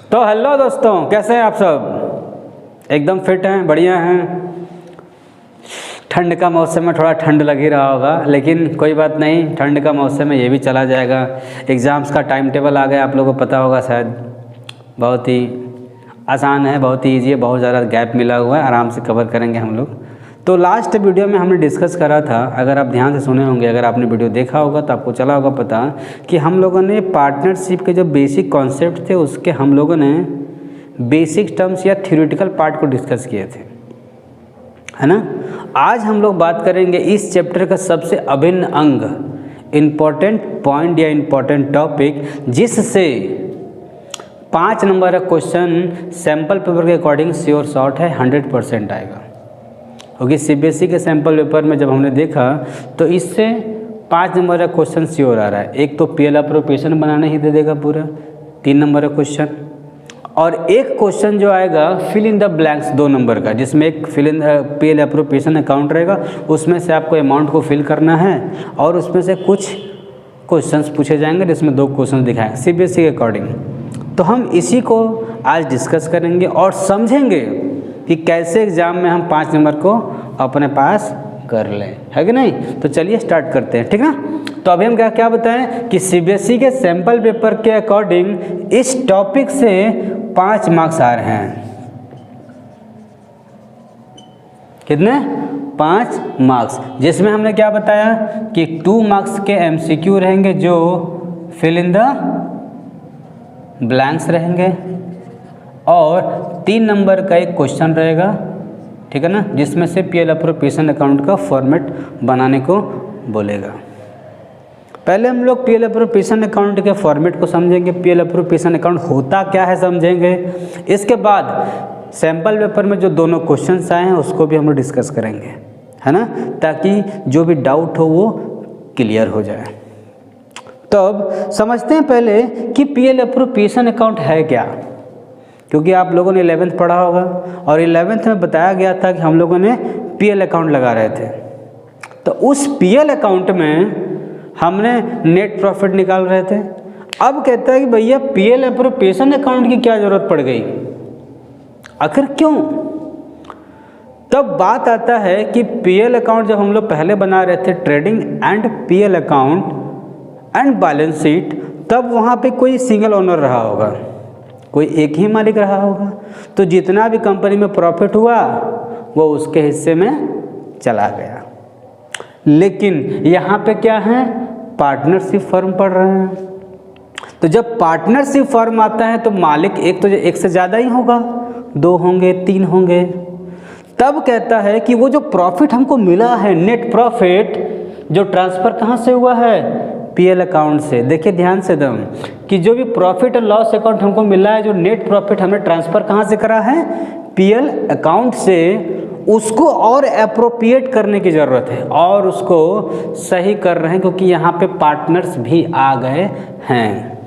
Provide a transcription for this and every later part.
तो हेलो दोस्तों, कैसे हैं आप सब? एकदम फिट हैं, बढ़िया हैं। ठंड का मौसम में थोड़ा ठंड लग ही रहा होगा, लेकिन कोई बात नहीं, ठंड का मौसम है, ये भी चला जाएगा। एग्ज़ाम्स का टाइम टेबल आ गया, आप लोगों को पता होगा शायद। बहुत ही आसान है, बहुत ही ईजी है, बहुत ज़्यादा गैप मिला हुआ है, आराम से कवर करेंगे हम लोग। तो लास्ट वीडियो में हमने डिस्कस करा था, अगर आप ध्यान से सुने होंगे, अगर आपने वीडियो देखा होगा तो आपको चला होगा पता कि हम लोगों ने पार्टनरशिप के जो बेसिक कॉन्सेप्ट थे उसके हम लोगों ने बेसिक टर्म्स या थ्योरेटिकल पार्ट को डिस्कस किए थे, है ना। आज हम लोग बात करेंगे इस चैप्टर का सबसे अभिन्न अंग, इम्पॉर्टेंट पॉइंट या इम्पॉर्टेंट टॉपिक, जिससे 5 नंबर का क्वेश्चन सैम्पल पेपर के अकॉर्डिंग श्योर शॉर्ट है, 100% आएगा। क्योंकि सीबीएसई के सैम्पल पेपर में जब हमने देखा तो इससे 5 नंबर का क्वेश्चन श्योर आ रहा है। एक तो पीएल अप्रोप्रिएशन बनाने ही दे देगा पूरा 3 नंबर का क्वेश्चन, और एक क्वेश्चन जो आएगा fill in the blanks 2 number का, जिसमें एक fill in PL appropriation account रहेगा, उसमें से आपको अमाउंट को फिल करना है और उसमें से कुछ क्वेश्चंस पूछे जाएंगे जिसमें 2 क्वेश्चन दिखाएंगे सीबीएसई के अकॉर्डिंग। तो हम इसी को आज डिस्कस करेंगे और समझेंगे कि कैसे एग्ज़ाम में हम 5 नंबर को अपने पास कर लें, है कि नहीं। तो चलिए स्टार्ट करते हैं, ठीक ना। तो अभी हम क्या बताएं कि सीबीएसई के सैम्पल पेपर के अकॉर्डिंग इस टॉपिक से 5 मार्क्स आ रहे हैं। कितने? 5 मार्क्स, जिसमें हमने क्या बताया कि 2 मार्क्स के एमसीक्यू रहेंगे जो फिल इन द ब्लैंक्स रहेंगे, और 3 नंबर का एक क्वेश्चन रहेगा, ठीक है ना, जिसमें से पीएल अप्रोप्रिएशन अकाउंट का फॉर्मेट बनाने को बोलेगा। पहले हम लोग पीएल अप्रोप्रिएशन अकाउंट के फॉर्मेट को समझेंगे, पीएल अप्रोप्रिएशन अकाउंट होता क्या है समझेंगे। इसके बाद सैम्पल पेपर में जो दोनों क्वेश्चंस आए हैं उसको भी हम लोग डिस्कस करेंगे, है ना, ताकि जो भी डाउट हो वो क्लियर हो जाए। तो अब समझते हैं पहले कि पीएल अप्रोप्रिएशन अकाउंट है क्या, क्योंकि आप लोगों ने 11th पढ़ा होगा और 11th में बताया गया था कि हम लोगों ने पीएल अकाउंट लगा रहे थे। तो उस पीएल अकाउंट में हमने नेट प्रॉफिट निकाल रहे थे। अब कहता है कि भैया पीएल अप्रोप्रिएशन अकाउंट की क्या ज़रूरत पड़ गई, आखिर क्यों। तब बात आता है कि पीएल अकाउंट जब हम लोग पहले बना रहे थे, trading and PL account and balance sheet, तब वहाँ पे कोई सिंगल ओनर रहा होगा, कोई एक ही मालिक रहा होगा। तो जितना भी कंपनी में प्रॉफिट हुआ वो उसके हिस्से में चला गया। लेकिन यहाँ पे क्या है, पार्टनरशिप फर्म पढ़ रहे हैं। तो जब पार्टनरशिप फर्म आता है तो मालिक एक से ज़्यादा ही होगा, 2 होंगे, 3 होंगे। तब कहता है कि वो जो प्रॉफिट हमको मिला है, नेट प्रॉफिट, जो ट्रांसफ़र कहाँ से हुआ है, पीएल अकाउंट से। देखिए ध्यान से दम कि जो भी प्रॉफिट और लॉस अकाउंट हमको मिला है, जो नेट प्रॉफिट हमें ट्रांसफ़र कहाँ से करा है, पीएल अकाउंट से, उसको और एप्रोप्रिएट करने की ज़रूरत है और उसको सही कर रहे हैं, क्योंकि यहाँ पे पार्टनर्स भी आ गए हैं।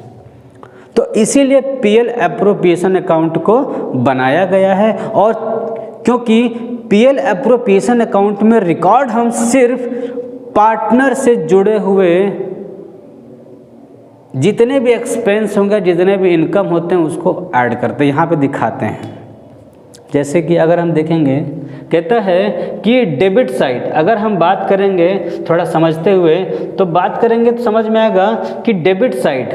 तो इसीलिए पीएल एप्रोप्रिएशन अकाउंट को बनाया गया है। और क्योंकि पीएल एप्रोप्रिएशन अकाउंट में रिकॉर्ड हम सिर्फ पार्टनर से जुड़े हुए जितने भी एक्सपेंस होंगे, जितने भी इनकम होते हैं उसको ऐड करते हैं, यहाँ पे दिखाते हैं। जैसे कि अगर हम देखेंगे, कहता है कि डेबिट साइड, अगर हम बात करेंगे थोड़ा समझते हुए, तो बात करेंगे तो समझ में आएगा कि डेबिट साइड,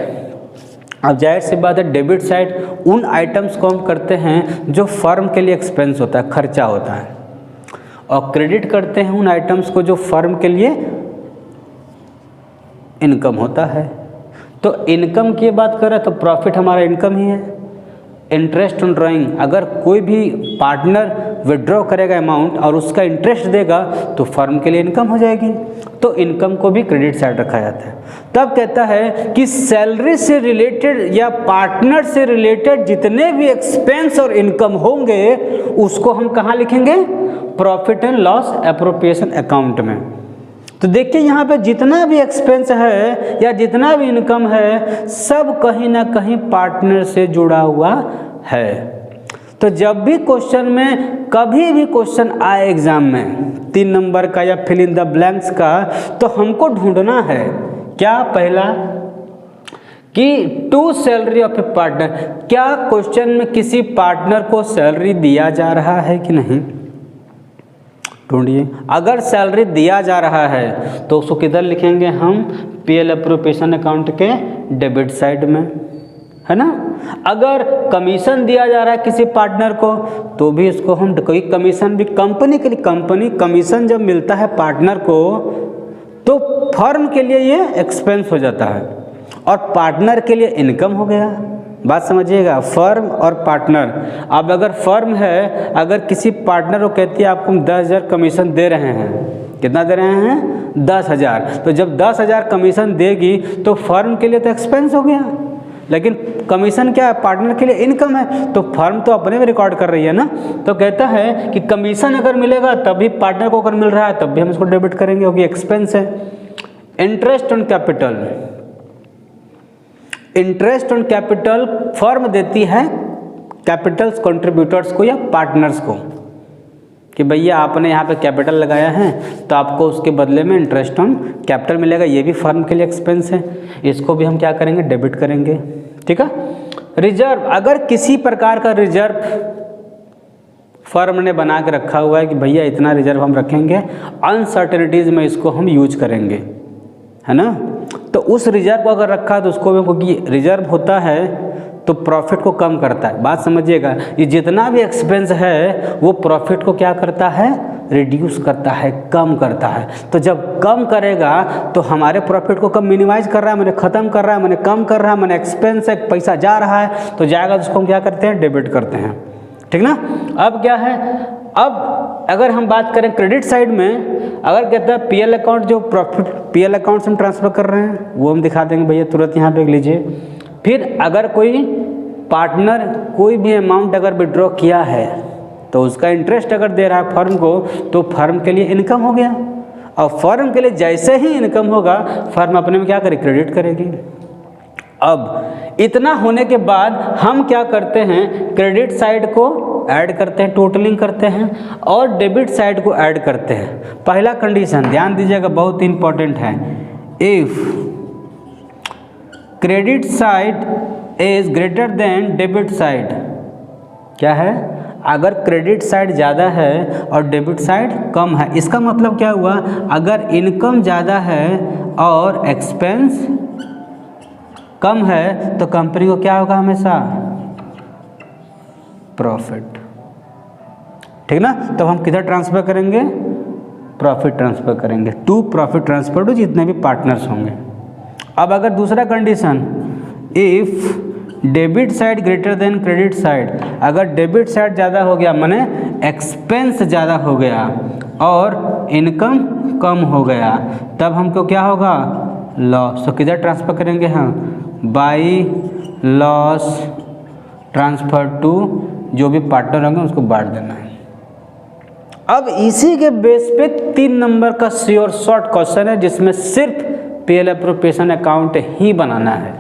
अब जाहिर सी बात है, डेबिट साइड उन आइटम्स को हम करते हैं जो फर्म के लिए एक्सपेंस होता है, खर्चा होता है, और क्रेडिट करते हैं उन आइटम्स को जो फर्म के लिए इनकम होता है। तो इनकम की बात करें तो प्रॉफिट हमारा इनकम ही है। इंटरेस्ट ऑन ड्राइंग, अगर कोई भी पार्टनर विड्रॉ करेगा अमाउंट और उसका इंटरेस्ट देगा तो फर्म के लिए इनकम हो जाएगी, तो इनकम को भी क्रेडिट साइड रखा जाता है। तब कहता है कि सैलरी से रिलेटेड या पार्टनर से रिलेटेड जितने भी एक्सपेंस और इनकम होंगे उसको हम कहाँ लिखेंगे, profit and loss appropriation account में। तो देखिए यहाँ पे जितना भी एक्सपेंस है या जितना भी इनकम है, सब कहीं ना कहीं पार्टनर से जुड़ा हुआ है। तो जब भी क्वेश्चन में, कभी भी क्वेश्चन आए एग्जाम में 3 नंबर का या फिल इन द ब्लैंक्स का, तो हमको ढूंढना है क्या, पहला कि to salary of a partner, क्या क्वेश्चन में किसी पार्टनर को सैलरी दिया जा रहा है कि नहीं, ढूंढिए। अगर सैलरी दिया जा रहा है तो उसको किधर लिखेंगे हम, पीएल अप्रोप्रिएशन अकाउंट के डेबिट साइड में, है ना। अगर कमीशन दिया जा रहा है किसी पार्टनर को तो भी इसको हम, कोई कमीशन भी कंपनी के लिए, कंपनी कमीशन जब मिलता है पार्टनर को तो फर्म के लिए ये एक्सपेंस हो जाता है और पार्टनर के लिए इनकम हो गया। बात समझिएगा, फर्म और पार्टनर। अब अगर फर्म है, अगर किसी पार्टनर को कहती है आपको 10,000 कमीशन दे रहे हैं, कितना दे रहे हैं, 10,000, तो जब 10,000 कमीशन देगी तो फर्म के लिए तो एक्सपेंस हो गया, लेकिन कमीशन क्या है, पार्टनर के लिए इनकम है, तो फर्म तो अपने में रिकॉर्ड कर रही है ना। तो कहता है कि कमीशन अगर मिलेगा तभी पार्टनर को अगर मिल रहा है तब भी हम इसको डेबिट करेंगे क्योंकि एक्सपेंस है। Interest on capital, interest on capital firm देती है कैपिटल्स कंट्रीब्यूटर्स को या पार्टनर्स को कि भैया आपने यहाँ पे कैपिटल लगाया है तो आपको उसके बदले में इंटरेस्ट ऑन कैपिटल मिलेगा, ये भी फर्म के लिए एक्सपेंस है, इसको भी हम क्या करेंगे, डेबिट करेंगे। ठीक है। रिजर्व, अगर किसी प्रकार का रिजर्व फर्म ने बना के रखा हुआ है कि भैया इतना रिजर्व हम रखेंगे, अनसर्टेनिटीज़ में इसको हम यूज करेंगे, है ना, तो उस रिजर्व को अगर रखा है तो उसको, क्योंकि रिजर्व होता है तो प्रॉफिट को कम करता है। बात समझिएगा, ये जितना भी एक्सपेंस है वो प्रॉफिट को क्या करता है, रिड्यूस करता है, कम करता है। तो जब कम करेगा तो हमारे प्रॉफिट को कम मिनिमाइज कर रहा है, मैंने ख़त्म कर रहा है, मैंने कम कर रहा है, मैंने एक्सपेंस है, पैसा जा रहा है तो जाएगा, तो उसको हम क्या करते हैं, डेबिट करते हैं। ठीक ना। अब क्या है, अब अगर हम बात करें क्रेडिट साइड में, अगर कहता है पीएल अकाउंट, जो प्रॉफिट पीएल अकाउंट से हम ट्रांसफ़र कर रहे हैं वो हम दिखा देंगे भैया तुरंत, यहाँ पे लीजिए। फिर अगर कोई पार्टनर कोई भी अमाउंट अगर विड्रॉ किया है तो उसका इंटरेस्ट अगर दे रहा है फर्म को तो फर्म के लिए इनकम हो गया, और फर्म के लिए जैसे ही इनकम होगा फर्म अपने में क्या करेगी, क्रेडिट करेगी। अब इतना होने के बाद हम क्या करते हैं, क्रेडिट साइड को ऐड करते हैं, टोटलिंग करते हैं और डेबिट साइड को ऐड करते हैं। पहला कंडीशन ध्यान दीजिएगा, बहुत इंपॉर्टेंट है, if credit side is greater than debit side, क्या है, अगर क्रेडिट साइड ज़्यादा है और डेबिट साइड कम है, इसका मतलब क्या हुआ, अगर इनकम ज़्यादा है और एक्सपेंस कम है तो कंपनी को क्या होगा, हमेशा प्रॉफिट। ठीक ना। तो हम किधर ट्रांसफ़र करेंगे, प्रॉफिट ट्रांसफ़र करेंगे, टू प्रॉफिट ट्रांसफर टू जितने भी पार्टनर्स होंगे। अब अगर दूसरा condition, if debit side greater than credit side, अगर डेबिट साइड ज़्यादा हो गया माने एक्सपेंस ज़्यादा हो गया और इनकम कम हो गया, तब हमको क्या होगा, लॉस। तो किधर ट्रांसफ़र करेंगे हम, बाई लॉस ट्रांसफ़र टू, जो भी पार्टनर होंगे उसको बांट देना है। अब इसी के बेस पे 3 नंबर का श्योर शॉर्ट क्वेश्चन है जिसमें सिर्फ पीएल अप्रोप्रिएशन अकाउंट ही बनाना है।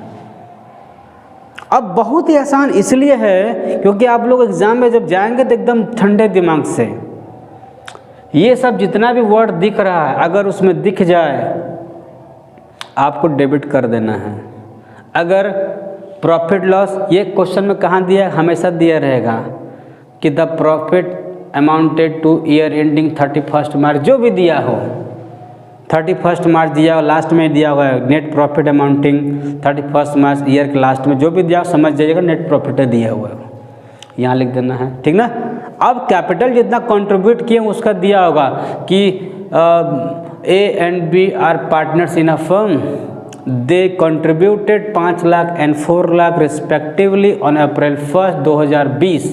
अब बहुत ही आसान इसलिए है क्योंकि आप लोग एग्जाम में जब जाएंगे तो एकदम ठंडे दिमाग से ये सब जितना भी वर्ड दिख रहा है अगर उसमें दिख जाए आपको डेबिट कर देना है। अगर प्रॉफिट लॉस, ये क्वेश्चन में कहाँ दिया, हमेशा दिया रहेगा कि the profit amounted two year ending 31 मार्च, जो भी दिया हो 31 मार्च दिया हो, लास्ट में दिया हुआ है नेट प्रॉफिट अमाउंटिंग 31 मार्च ईयर के लास्ट में, जो भी दिया समझ जाइएगा नेट प्रॉफिट दिया हुआ है, यहाँ लिख देना है। ठीक ना। अब कैपिटल जितना कंट्रीब्यूट किए उसका दिया होगा कि A and B are partners in a firm, they contributed 5 lakh and 4 lakh respectively on April 1, 2020।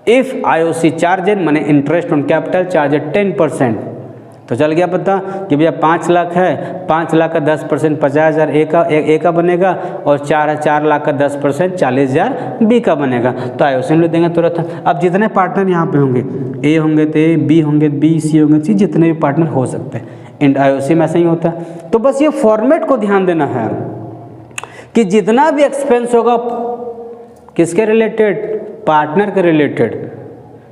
If IOC charged माने इंटरेस्ट ऑन कैपिटल चार्जेड 10%, तो चल गया पता कि भैया 5 लाख है, 5 लाख का 10% 50,000 ए का बनेगा और 4 लाख का 10% 40,000 बी का बनेगा। तो IOC में देंगे तुरंत। अब जितने पार्टनर यहाँ पे होंगे, ए होंगे तो ए, बी होंगे बी, सी होंगे सी, जितने भी पार्टनर हो सकते हैं, एंड IOC में ऐसा ही होता है। तो बस ये फॉर्मेट को ध्यान देना है कि जितना भी एक्सपेंस होगा किसके रिलेटेड, पार्टनर के रिलेटेड,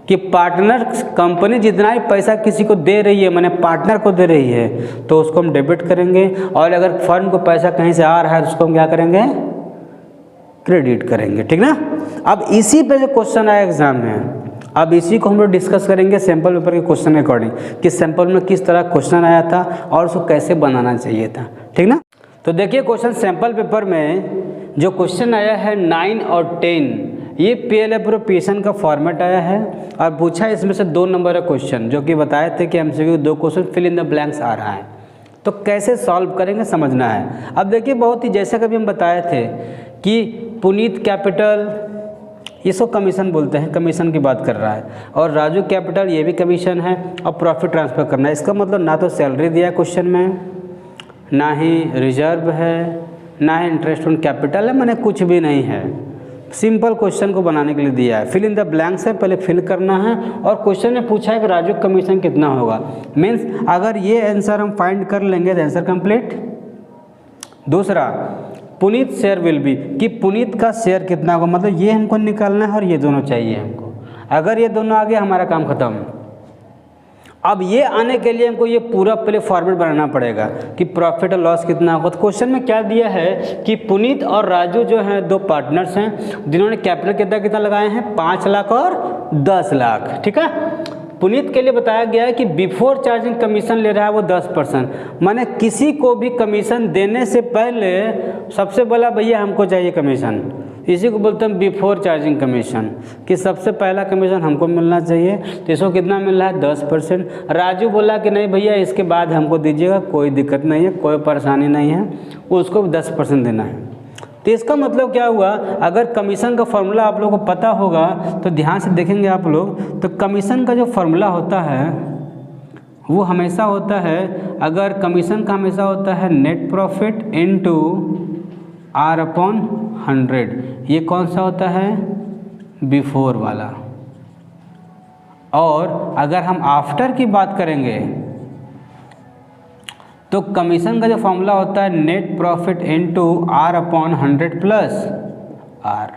कि पार्टनर कंपनी जितना ही पैसा किसी को दे रही है माने पार्टनर को दे रही है तो उसको हम डेबिट करेंगे, और अगर फर्म को पैसा कहीं से आ रहा है तो उसको हम क्या करेंगे, क्रेडिट करेंगे, ठीक ना। अब इसी पे जो क्वेश्चन आया एग्जाम में, अब इसी को हम लोग डिस्कस करेंगे सैम्पल पेपर के क्वेश्चन के अकॉर्डिंग कि सैम्पल में किस तरह क्वेश्चन आया था और उसको कैसे बनाना चाहिए था, ठीक ना। तो देखिए क्वेश्चन सैम्पल पेपर में जो क्वेश्चन आया है 9 और 10, ये पीएल एप्रोप्रिएशन का फॉर्मेट आया है और पूछा है इसमें से 2 नंबर का क्वेश्चन, जो कि बताए थे कि MCQ 2 question fill in the blanks आ रहा है, तो कैसे सॉल्व करेंगे समझना है। अब देखिए बहुत ही जैसा कभी हम बताए थे कि पुनीत कैपिटल, इसको कमीशन बोलते हैं, कमीशन की बात कर रहा है, और राजू कैपिटल ये भी कमीशन है और प्रॉफिट ट्रांसफ़र करना है। इसका मतलब ना तो सैलरी दिया क्वेश्चन में, ना ही रिजर्व है, ना ही इंटरेस्ट ऑन कैपिटल है, मैंने कुछ भी नहीं है। सिंपल क्वेश्चन को बनाने के लिए दिया है, फिल इन द ब्लैंक्स है, पहले फिल करना है। और क्वेश्चन में पूछा है कि राजू कमीशन कितना होगा, मीन्स अगर ये आंसर हम फाइंड कर लेंगे तो आंसर कंप्लीट। दूसरा पुनीत शेयर विल बी, कि पुनीत का शेयर कितना होगा, मतलब ये हमको निकालना है और ये दोनों चाहिए हमको। अगर ये दोनों आ गए हमारा काम खत्म। अब ये आने के लिए हमको ये पूरा पहले फॉर्मेट बनाना पड़ेगा कि प्रॉफिट और लॉस कितना होगा। तो क्वेश्चन में क्या दिया है कि पुनीत और राजू जो हैं 2 पार्टनर्स हैं, जिन्होंने कैपिटल कितना कितना लगाए हैं, 5 लाख और 10 लाख, ठीक है। पुनीत के लिए बताया गया है कि बिफोर चार्जिंग कमीशन ले रहा है वो 10%, माने किसी को भी कमीशन देने से पहले सबसे बोला भैया हमको चाहिए कमीशन, इसी को बोलते हैं बिफोर चार्जिंग कमीशन, कि सबसे पहला कमीशन हमको मिलना चाहिए। तो इसको कितना मिल रहा है, 10%। राजू बोला कि नहीं भैया इसके बाद हमको दीजिएगा, कोई दिक्कत नहीं है, कोई परेशानी नहीं है, उसको 10% देना है। तो इसका मतलब क्या हुआ, अगर कमीशन का फॉर्मूला आप लोगों को पता होगा तो ध्यान से देखेंगे आप लोग, तो कमीशन का जो फॉर्मूला होता है वो हमेशा होता है, अगर कमीशन का हमेशा होता है net profit into R upon 100। ये कौन सा होता है, बिफोर वाला। और अगर हम आफ्टर की बात करेंगे तो कमीशन का जो फॉर्मूला होता है net profit into R upon 100 plus R।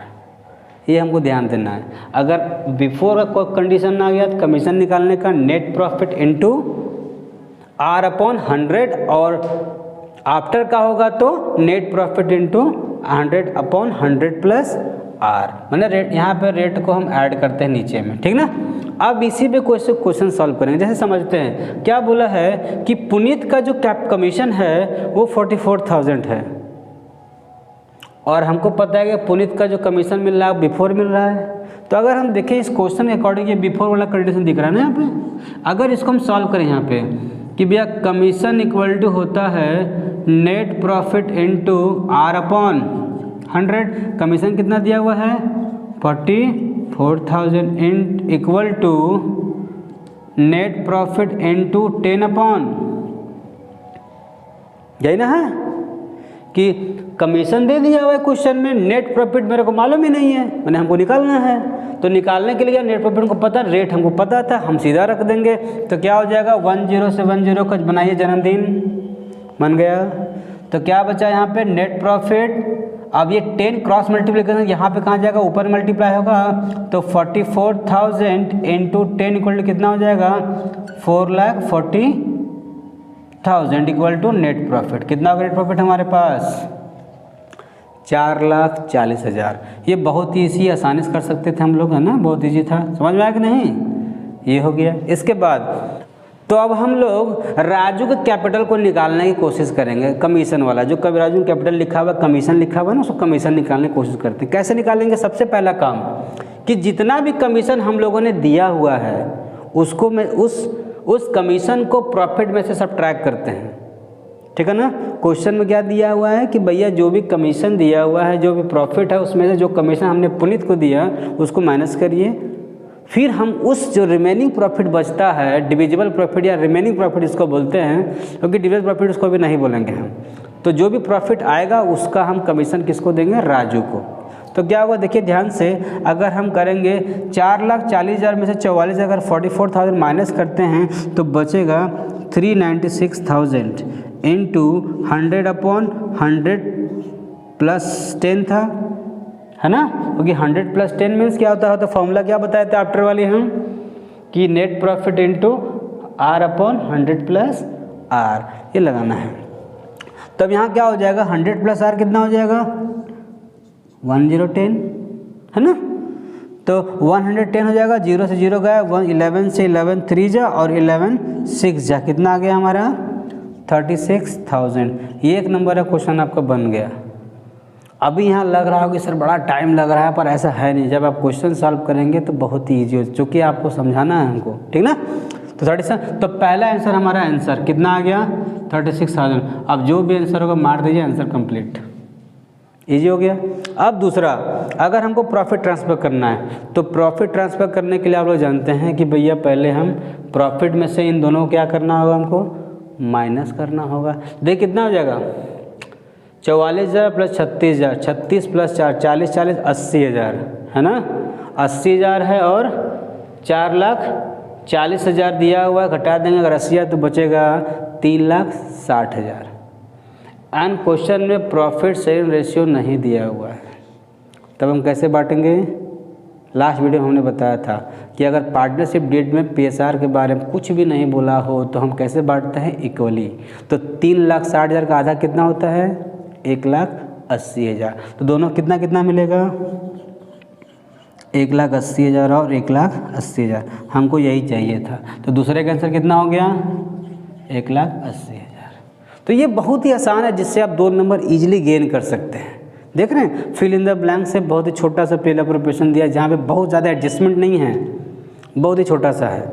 ये हमको ध्यान देना है। अगर बिफोर का कोई कंडीशन आ गया तो कमीशन निकालने का net profit into R upon 100, और आफ्टर का होगा तो net profit into 100 upon 100 plus R। मैंने रेट यहाँ पे रेट को हम ऐड करते हैं नीचे में, ठीक ना। अब इसी पे क्वेश्चन सॉल्व करेंगे। जैसे समझते हैं क्या बोला है कि पुनीत का जो कैप कमीशन है वो 44,000 है, और हमको पता है कि पुनीत का जो कमीशन मिल रहा है बिफोर मिल रहा है। तो अगर हम देखें इस क्वेश्चन के अकॉर्डिंग ये बिफोर वाला कंडीशन दिख रहा है ना यहाँ पे, अगर इसको हम सॉल्व करें यहाँ पे कि भैया कमीशन इक्वल टू होता है net profit into R upon 100, commission कितना दिया हुआ है 44,000 in equal to net profit into 10 upon, यही ना है कि कमीशन दे दिया हुआ है क्वेश्चन में, नेट प्रॉफिट मेरे को मालूम ही नहीं है, मैंने हमको निकालना है। तो निकालने के लिए नेट प्रॉफिट को पता, रेट हमको पता था, हम सीधा रख देंगे। तो क्या हो जाएगा 10 से 10 का बनाइए जन्मदिन बन गया। तो क्या बचा यहाँ पे नेट प्रॉफिट। अब ये 10 क्रॉस मल्टीप्लिकेशन यहाँ पे कहाँ जाएगा, ऊपर मल्टीप्लाई होगा। तो 44,000 इंटू 10 इक्वल टू कितना हो जाएगा 4,40,000 इक्वल टू नेट प्रॉफिट। कितना होगा नेट प्रॉफिट हमारे पास 4,40,000। ये बहुत ही इसी आसानी से कर सकते थे हम लोग, है ना, बहुत ईजी था। समझ में आया कि नहीं, ये हो गया। इसके बाद तो अब हम लोग राजू के कैपिटल को निकालने की कोशिश करेंगे, कमीशन वाला जो कभी राजू कैपिटल लिखा हुआ कमीशन लिखा हुआ ना, उसको कमीशन निकालने की कोशिश करते हैं। कैसे निकालेंगे, सबसे पहला काम कि जितना भी कमीशन हम लोगों ने दिया हुआ है उसको में उस कमीशन को प्रॉफिट में से सब्ट्रैक्ट करते हैं, ठीक है ना। क्वेश्चन में क्या दिया हुआ है कि भैया जो भी कमीशन दिया हुआ है, जो भी प्रॉफिट है, उसमें से जो कमीशन हमने पुनीत को दिया उसको माइनस करिए। फिर हम उस जो रिमेनिंग प्रॉफिट बचता है, डिविजिबल प्रॉफिट या रिमेनिंग प्रॉफिट इसको बोलते हैं, क्योंकि डिविजिबल प्रॉफिट उसको भी नहीं बोलेंगे हम। तो जो भी प्रॉफिट आएगा उसका हम कमीशन किसको देंगे, राजू को। तो क्या होगा देखिए ध्यान से, अगर हम करेंगे 4,40,000 में से 44 अगर 44,000 माइनस करते हैं तो बचेगा 396,000 इंटू 100 अपॉन 100 प्लस 10 था, है ना, क्योंकि 100 प्लस 10 मीन्स क्या होता है। तो फॉर्मूला क्या बताए थे आफ्टर वाली हम कि net profit into R upon 100 plus R, ये लगाना है। तब यहाँ क्या हो जाएगा 100 प्लस R कितना हो जाएगा 1010 है ना, तो 110 हो जाएगा, 0 से 0 गया, 11 से 11 3 जा और 11 6 जा, कितना आ गया हमारा 36,000। ये एक नंबर का क्वेश्चन आपका बन गया। अभी यहाँ लग रहा हो कि सर बड़ा टाइम लग रहा है, पर ऐसा है नहीं, जब आप क्वेश्चन सॉल्व करेंगे तो बहुत ही ईजी हो, चूँकि आपको समझाना है हमको, ठीक ना। तो 36, तो पहला आंसर हमारा आंसर कितना आ गया 36,000। अब जो भी आंसर होगा मार दीजिए, आंसर कंप्लीट, इजी हो गया। अब दूसरा, अगर हमको प्रॉफिट ट्रांसफ़र करना है तो प्रॉफिट ट्रांसफ़र करने के लिए आप लोग जानते हैं कि भैया पहले हम प्रॉफिट में से इन दोनों क्या करना होगा, हमको माइनस करना होगा। देखिए कितना हो जाएगा 44,000 प्लस 36,000, 36 प्लस 4 40, 40 80,000 है ना, 80,000 है और 4,40,000 दिया हुआ है, घटा देंगे अगर 80,000 तो बचेगा 3,60,000। एंड क्वेश्चन में प्रॉफिट शेयरिंग रेशियो नहीं दिया हुआ है, तब हम कैसे बांटेंगे। लास्ट वीडियो हमने बताया था कि अगर पार्टनरशिप डीड में पीएसआर के बारे में कुछ भी नहीं बोला हो तो हम कैसे बांटते हैं, इक्वली। तो 3,60,000 का आधा कितना होता है 1,80,000, तो दोनों कितना कितना मिलेगा 1,80,000 और 1,80,000, हमको यही चाहिए था। तो दूसरे का आंसर कितना हो गया 1,80,000। तो ये बहुत ही आसान है, जिससे आप 2 नंबर इजीली गेन कर सकते हैं। देख रहे हैं, फिल इन द ब्लैंक से बहुत ही छोटा सा पहला प्रोपोर्शन दिया, जहाँ पे बहुत ज़्यादा एडजस्टमेंट नहीं है, बहुत ही छोटा सा है,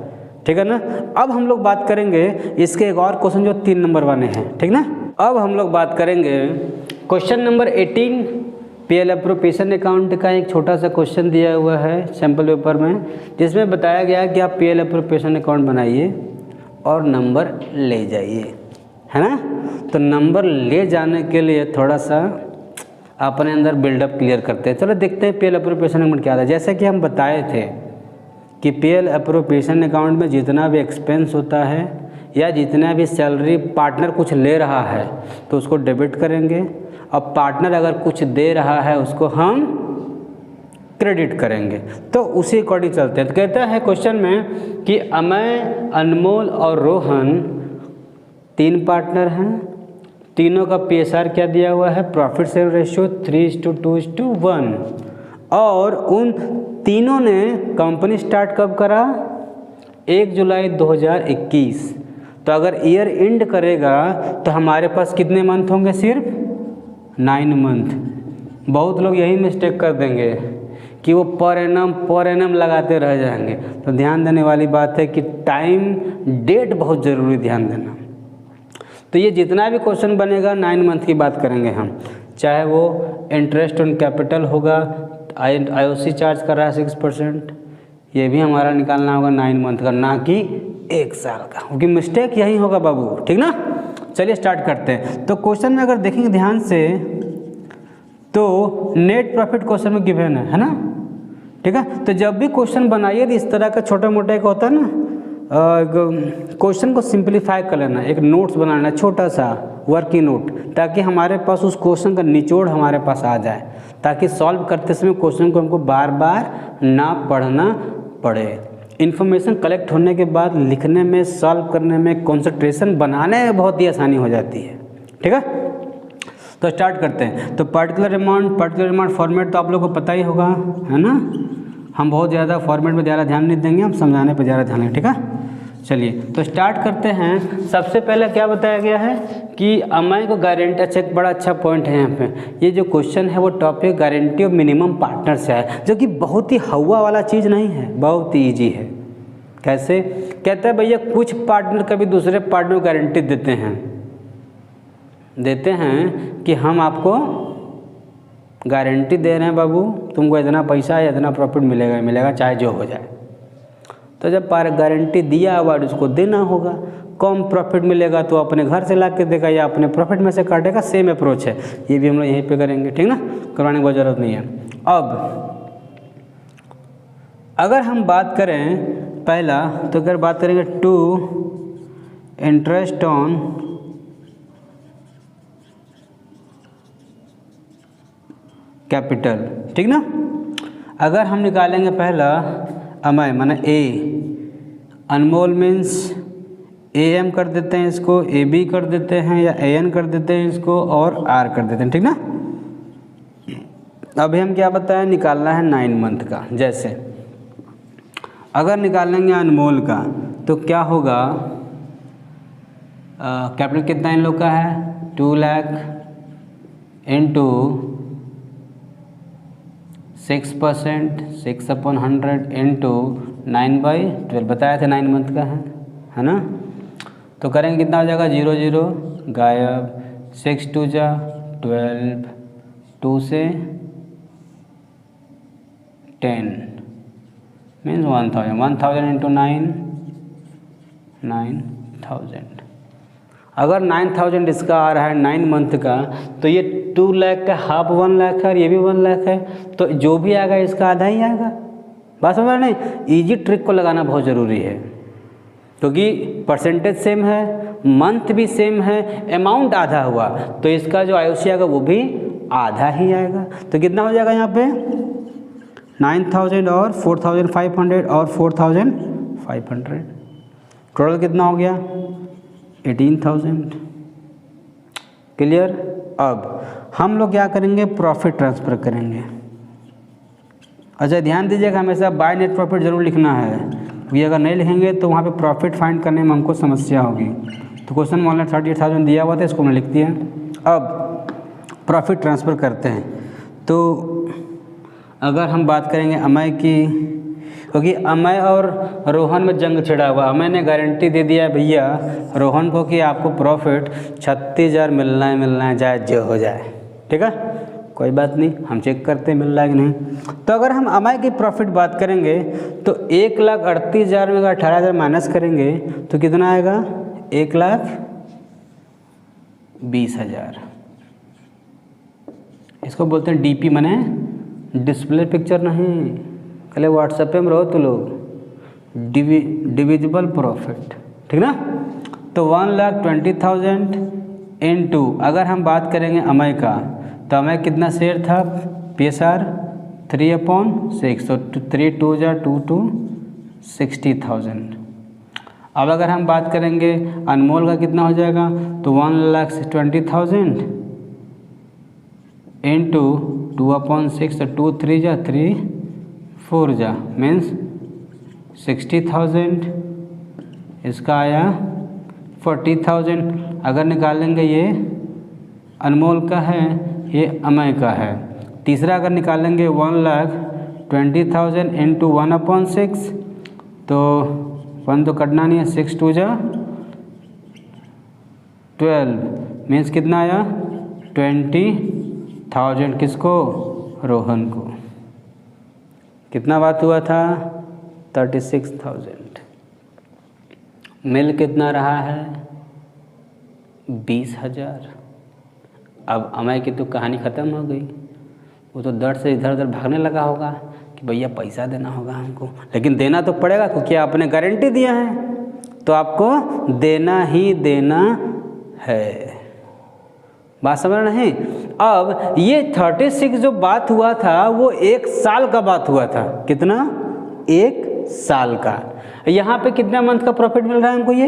ठीक है ना। अब हम लोग बात करेंगे इसके एक और क्वेश्चन जो 3 नंबर वाले हैं, ठीक ना। अब हम लोग बात करेंगे question number 18, PL appropriation account का एक छोटा सा क्वेश्चन दिया हुआ है सैम्पल पेपर में, जिसमें बताया गया है कि आप पीएल अप्रोप्रिएशन अकाउंट बनाइए और नंबर ले जाइए, है ना। तो नंबर ले जाने के लिए थोड़ा सा अपने अंदर बिल्डअप क्लियर करते हैं। चलो देखते हैं पीएल अप्रोप्रिएशन अकाउंट क्या था। जैसे कि हम बताए थे कि पीएल अप्रोप्रिएशन अकाउंट में जितना भी एक्सपेंस होता है या जितना भी सैलरी पार्टनर कुछ ले रहा है तो उसको डेबिट करेंगे, और पार्टनर अगर कुछ दे रहा है उसको हम क्रेडिट करेंगे। तो उसी अकॉर्डिंग चलते हैं। तो कहता है क्वेश्चन में कि अमय, अनमोल और रोहन 3 पार्टनर हैं, तीनों का पीएसआर क्या दिया हुआ है, प्रॉफिट शेयर रेशियो 3:2:1, और उन तीनों ने कंपनी स्टार्ट कब करा 1 जुलाई 2021। तो अगर ईयर एंड करेगा तो हमारे पास कितने मंथ होंगे, सिर्फ 9 मंथ। बहुत लोग यही मिस्टेक कर देंगे कि वो पर एनम लगाते रह जाएंगे। तो ध्यान देने वाली बात है कि टाइम डेट बहुत ज़रूरी ध्यान देना। तो ये जितना भी क्वेश्चन बनेगा 9 मंथ की बात करेंगे हम, चाहे वो इंटरेस्ट ऑन कैपिटल होगा, आईओसी चार्ज कर रहा है 6%, ये भी हमारा निकालना होगा 9 मंथ का, ना कि 1 साल का, क्योंकि मिस्टेक यही होगा बाबू, ठीक ना। चलिए स्टार्ट करते हैं। तो क्वेश्चन में अगर देखेंगे ध्यान से तो नेट प्रॉफिट क्वेश्चन में गिवन है ना, ठीक है। तो जब भी क्वेश्चन बनाइए तो इस तरह का छोटा मोटा एक होता है ना, क्वेश्चन को सिंप्लीफाई कर लेना, एक नोट्स बनाना छोटा सा वर्किंग नोट, ताकि हमारे पास उस क्वेश्चन का निचोड़ हमारे पास आ जाए, ताकि सॉल्व करते समय क्वेश्चन को हमको बार बार ना पढ़ना पड़े। इन्फॉर्मेशन कलेक्ट होने के बाद लिखने में, सॉल्व करने में, कंसंट्रेशन बनाने में बहुत ही आसानी हो जाती है, ठीक है। तो स्टार्ट करते हैं। तो पर्टिकुलर अमाउंट फॉर्मेट तो आप लोगों को पता ही होगा, है ना। हम बहुत ज़्यादा फॉर्मेट में ज़्यादा ध्यान नहीं देंगे, हम समझाने पर ज़्यादा ध्यान देंगे, ठीक है। चलिए तो स्टार्ट करते हैं। सबसे पहले क्या बताया गया है कि अमय को गारंटी, अच्छा एक बड़ा अच्छा पॉइंट है यहाँ पे, ये जो क्वेश्चन है वो topic guarantee of minimum partner से है, जो कि बहुत ही हवा वाला चीज़ नहीं है, बहुत ही ईजी है। कैसे कहते हैं भैया, कुछ पार्टनर कभी दूसरे पार्टनर को गारंटी देते हैं कि हम आपको गारंटी दे रहे हैं बाबू, तुमको इतना पैसा या इतना प्रॉफिट मिलेगा चाहे जो हो जाए। तो जब गारंटी दिया हुआ उसको देना होगा, कम प्रॉफिट मिलेगा तो अपने घर से ला के देगा या अपने प्रॉफिट में से काटेगा, सेम अप्रोच है। ये भी हम लोग यहीं पे करेंगे, ठीक ना, करवाने की कोई ज़रूरत नहीं है। अब अगर हम बात करें पहला, तो अगर बात करेंगे टू इंटरेस्ट ऑन कैपिटल, ठीक ना। अगर हम निकालेंगे पहला अमय माने ए, अनमोल मीन्स ए एम कर देते हैं इसको, ए बी कर देते हैं या ए एन कर देते हैं इसको, और आर कर देते हैं, ठीक ना। अभी हम क्या बताएं, निकालना है 9 मंथ का। जैसे अगर निकालेंगे अनमोल का तो क्या होगा, कैपिटल कितना इन लोग का है 2 लाख इंटू 6%, 6/100 इंटू 9/12 बताया था 9 मंथ का है ना। तो करेंगे कितना हो जाएगा 0 0 गायब, 6 2 जा 12, 2 से 10 मीन्स 1000 इंटू 9000। अगर 9000 इसका आ रहा है 9 मंथ का, तो ये 2 लाख का हाफ 1 लाख है और ये भी 1 लाख है, तो जो भी आएगा इसका आधा ही आएगा। बात समझ रहे नहीं, ईजी ट्रिक को लगाना बहुत ज़रूरी है, क्योंकि परसेंटेज सेम है, मंथ भी सेम है, अमाउंट आधा हुआ तो इसका जो आयुष्य आएगा वो भी आधा ही आएगा। तो कितना हो जाएगा यहाँ पे 9000 और 4500 और 4500, टोटल कितना हो गया 18000। क्लियर। अब हम लोग क्या करेंगे, प्रॉफिट ट्रांसफ़र करेंगे। अच्छा ध्यान दीजिएगा, हमेशा बाय नेट प्रॉफिट ज़रूर लिखना है, क्योंकि अगर नहीं लिखेंगे तो वहाँ पे प्रॉफिट फाइंड करने में हमको समस्या होगी। तो क्वेश्चन में 38,000 दिया हुआ था, इसको हमने लिख दिया। अब प्रॉफिट ट्रांसफ़र करते हैं। तो अगर हम बात करेंगे अमय की, क्योंकि अमय और रोहन में जंग छिड़ा हुआ, अमय ने गारंटी दे दिया भैया रोहन को कि आपको प्रॉफिट 36,000 मिलना है, चाहे जो हो जाए। ठीक है, कोई बात नहीं, हम चेक करते हैं मिल रहा है कि नहीं। तो अगर हम अमय की प्रॉफिट बात करेंगे तो 1,38,000 में अगर 18,000 माइनस करेंगे तो कितना आएगा 1,20,000। इसको बोलते हैं डीपी, माने डिस्प्ले पिक्चर नहीं, कल व्हाट्सएप पे में रहो तो लोग, डिविजिबल प्रॉफिट। ठीक ना। तो 1,20,000 इंटू, अगर हम बात करेंगे अमय का, तो अमय कितना शेयर था PSR 3/6, तो 3 2 जा 2 60,000। अब अगर हम बात करेंगे अनमोल का कितना हो जाएगा, तो 1,20,000 इंटू 2/6, तो 2 3 जा 3 4 जा मीन्स 60,000। इसका आया 40,000। अगर निकालेंगे ये अनमोल का है, ये अमय का है। तीसरा अगर निकालेंगे 1,20,000 इंटू 1/6, तो 1 तो कटना नहीं है, 6 2 जा 12 मीन्स कितना आया 20,000। किसको, रोहन को। कितना बात हुआ था 36,000। मिल कितना रहा है 20,000। अब अमय की तो कहानी ख़त्म हो गई, वो तो दर्द से इधर उधर भागने लगा होगा कि भैया पैसा देना होगा हमको, लेकिन देना तो पड़ेगा क्योंकि आपने गारंटी दिया है, तो आपको देना ही देना है। बात समझ नहीं। अब ये 36 जो बात हुआ था वो 1 साल का बात हुआ था। कितना, 1 साल का। यहाँ पे कितना मंथ का प्रॉफिट मिल रहा है हमको, ये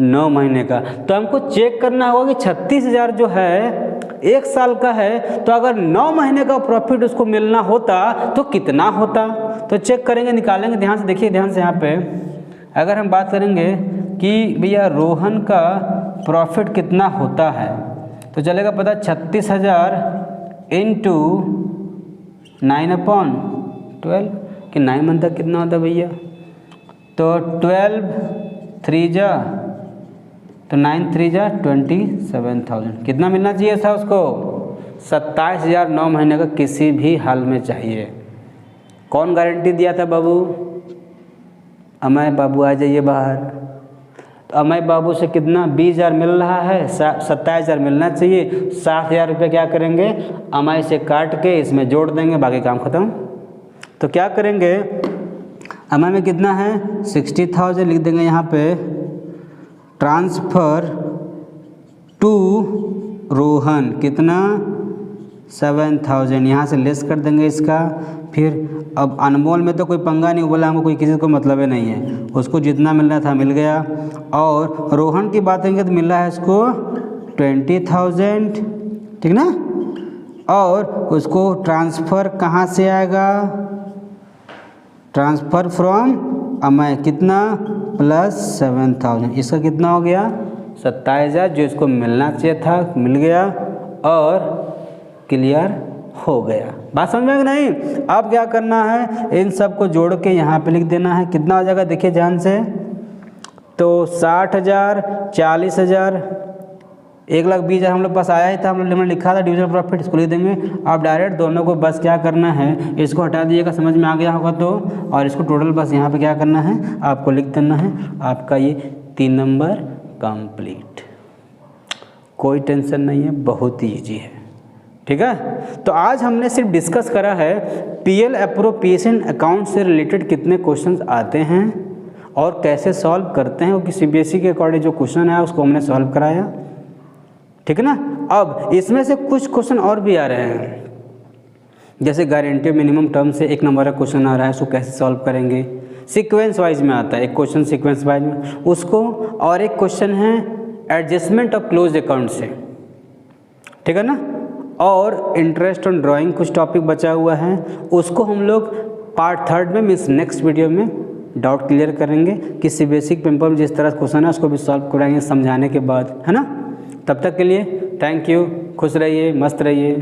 9 महीने का। तो हमको चेक करना होगा कि 36,000 जो है 1 साल का है, तो अगर 9 महीने का प्रॉफिट उसको मिलना होता तो कितना होता। तो चेक करेंगे, निकालेंगे। ध्यान से देखिए, ध्यान से। यहाँ पे अगर हम बात करेंगे कि भैया रोहन का प्रॉफिट कितना होता है, तो चलेगा पता 36,000 इंटू 9/12 कि 9 मंथ तक कितना होता है भैया, तो 12 3 जा, तो 9 3 जा 27,000। कितना मिलना चाहिए था उसको 27,000 9 महीने का किसी भी हाल में चाहिए। कौन गारंटी दिया था बाबू, अमय बाबू आ जाइए बाहर। तो अमय बाबू से कितना 20,000 मिल रहा है, 27,000 मिलना चाहिए। 60,000 रुपये क्या करेंगे, अमय से काट के इसमें जोड़ देंगे, बाकी काम ख़त्म। तो क्या करेंगे, अमय में कितना है 60,000 लिख देंगे यहाँ पे, ट्रांसफ़र टू रोहन कितना 7,000, यहाँ से लेस कर देंगे इसका। फिर अब अनमोल में तो कोई पंगा नहीं, बोला हमको कोई किसी को मतलब ही नहीं है, उसको जितना मिलना था मिल गया। और रोहन की बात करेंगे तो मिल रहा है इसको 20,000, ठीक ना। और उसको ट्रांसफ़र कहाँ से आएगा, ट्रांसफ़र फ्रॉम अमय कितना +7,000, इसका कितना हो गया 27,000, जो इसको मिलना चाहिए था मिल गया और क्लियर हो गया। बात समझ में नहीं? अब क्या करना है, इन सब को जोड़ के यहाँ पे लिख देना है। कितना हो जाएगा देखिए ध्यान से, तो 60,000 40,000 1,20,000 हम लोग पास आया ही था, हम लोग ने लिखा था डिविजन प्रॉफिट, इसको लिख देंगे। आप डायरेक्ट दोनों को बस क्या करना है, इसको हटा दीजिएगा, समझ में आ गया होगा तो, और इसको टोटल बस यहाँ पे क्या करना है आपको लिख देना है। आपका ये 3 नंबर कंप्लीट, कोई टेंशन नहीं है, बहुत ही ईजी है। ठीक है, तो आज हमने सिर्फ डिस्कस करा है पीएल अप्रोप्रिएशन अकाउंट से रिलेटेड कितने क्वेश्चंस आते हैं और कैसे सॉल्व करते हैं, क्योंकि सीबीएसई के अकॉर्डिंग जो क्वेश्चन है उसको हमने सॉल्व कराया। ठीक है ना। अब इसमें से कुछ क्वेश्चन और भी आ रहे हैं, जैसे गारंटी मिनिमम टर्म से 1 नंबर का क्वेश्चन आ रहा है, उसको कैसे सॉल्व करेंगे, सीक्वेंस वाइज में आता है एक क्वेश्चन, सीक्वेंस वाइज में उसको, और एक क्वेश्चन है एडजस्टमेंट ऑफ क्लोज अकाउंट से। ठीक है ना, और इंटरेस्ट ऑन ड्राइंग कुछ टॉपिक बचा हुआ है, उसको हम लोग पार्ट 3 में मीन्स नेक्स्ट वीडियो में डाउट क्लियर करेंगे कि सीबीएसई पेपर में जिस तरह क्वेश्चन है उसको भी सॉल्व कराएंगे समझाने के बाद, है ना। तब तक के लिए थैंक यू, खुश रहिए, मस्त रहिए।